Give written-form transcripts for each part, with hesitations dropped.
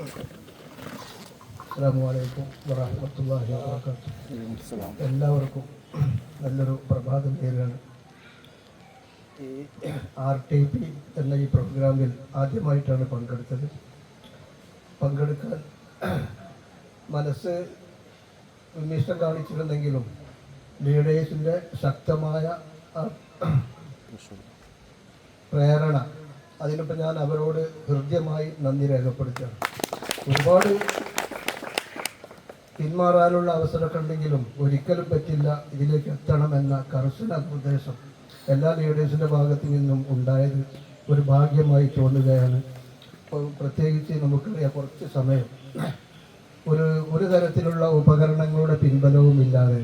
അസ്സലാമു അലൈക്കും വറഹ്മത്തുള്ളാഹി വബറകാതുഹു. എല്ലാവർക്കും നല്ലൊരു പ്രഭാതം നേരുകയാണ്. ഈ RTP എന്ന ഈ പ്രോഗ്രാമിൽ ആദ്യമായിട്ടാണ് പങ്കെടുത്തത്. പങ്കെടുക്കാൻ മനസ്സ് ഉന്മേഷം കാണിച്ചിരുന്നെങ്കിലും ലീഡേഴ്സിൻ്റെ ശക്തമായ പ്രേരണ, അതിനിപ്പോൾ ഞാൻ അവരോട് ഹൃദ്യമായി നന്ദി രേഖപ്പെടുത്തുകയാണ്. ഒരുപാട് പിന്മാറാനുള്ള അവസരമൊക്കെ ഉണ്ടെങ്കിലും ഒരിക്കലും പറ്റില്ല, ഇതിലേക്ക് എത്തണമെന്ന കർശന നിർദ്ദേശം എല്ലാ ലീഡേഴ്സിൻ്റെ ഭാഗത്തു നിന്നും ഉണ്ടായത് ഒരു ഭാഗ്യമായി തോന്നുകയാണ്. പ്രത്യേകിച്ച് നമുക്കറിയാം, കുറച്ച് സമയം ഒരു തരത്തിലുള്ള ഉപകരണങ്ങളുടെ പിൻബലവും ഇല്ലാതെ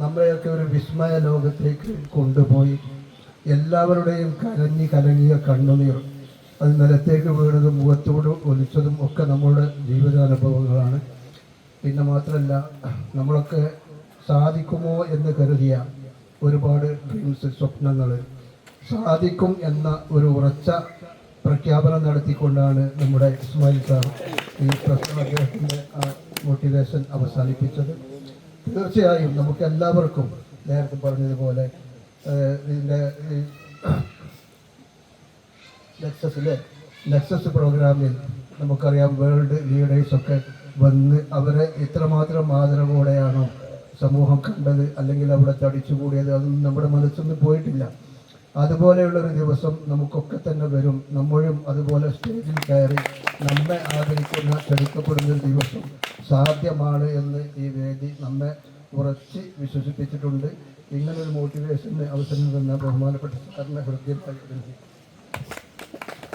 നമ്മളെയൊക്കെ ഒരു വിസ്മയ ലോകത്തേക്ക് കൊണ്ടുപോയി എല്ലാവരുടെയും കലങ്ങിയ കണ്ണുനീർ അത് നിലത്തേക്ക് വീണതും മുഖത്തോട് ഒലിച്ചതും ഒക്കെ നമ്മളുടെ ജീവിതാനുഭവങ്ങളാണ്. പിന്നെ മാത്രമല്ല, നമ്മളൊക്കെ സാധിക്കുമോ എന്ന് കരുതിയ ഒരുപാട് ഡ്രീംസ്, സ്വപ്നങ്ങൾ സാധിക്കും എന്ന ഒരു ഉറച്ച പ്രഖ്യാപനം നടത്തിക്കൊണ്ടാണ് നമ്മുടെ ഇസ്മായിൽ സാർ ഈ അദ്ദേഹത്തിൻ്റെ മോട്ടിവേഷൻ അവസാനിപ്പിച്ചത്. തീർച്ചയായും നമുക്ക് എല്ലാവർക്കും നേരത്തെ പറഞ്ഞതുപോലെ ഇതിൻ്റെ നെക്സസ് പ്രോഗ്രാമിൽ നമുക്കറിയാം, വേൾഡ് ലീഡേഴ്സൊക്കെ വന്ന് അവരെ ഇത്രമാത്രം ആദരവോടെയാണോ സമൂഹം കണ്ടത്, അല്ലെങ്കിൽ അവിടെ തടിച്ചുകൂടിയത്, അതൊന്നും നമ്മുടെ മനസ്സൊന്നും പോയിട്ടില്ല. അതുപോലെയുള്ളൊരു ദിവസം നമുക്കൊക്കെ തന്നെ വരും. നമ്മളും അതുപോലെ സ്റ്റേജിൽ കയറി നമ്മെ ആദരിക്കുന്ന, ക്ഷണിക്കപ്പെടുന്നൊരു ദിവസം സാധ്യമാണ് എന്ന് ഈ വേദി നമ്മെ ഉറച്ച് വിശ്വസിപ്പിച്ചിട്ടുണ്ട്. ഇങ്ങനൊരു മോട്ടിവേഷന് അവസരം തന്ന ബഹുമാനപ്പെട്ട സാറിനെ ഹൃദയം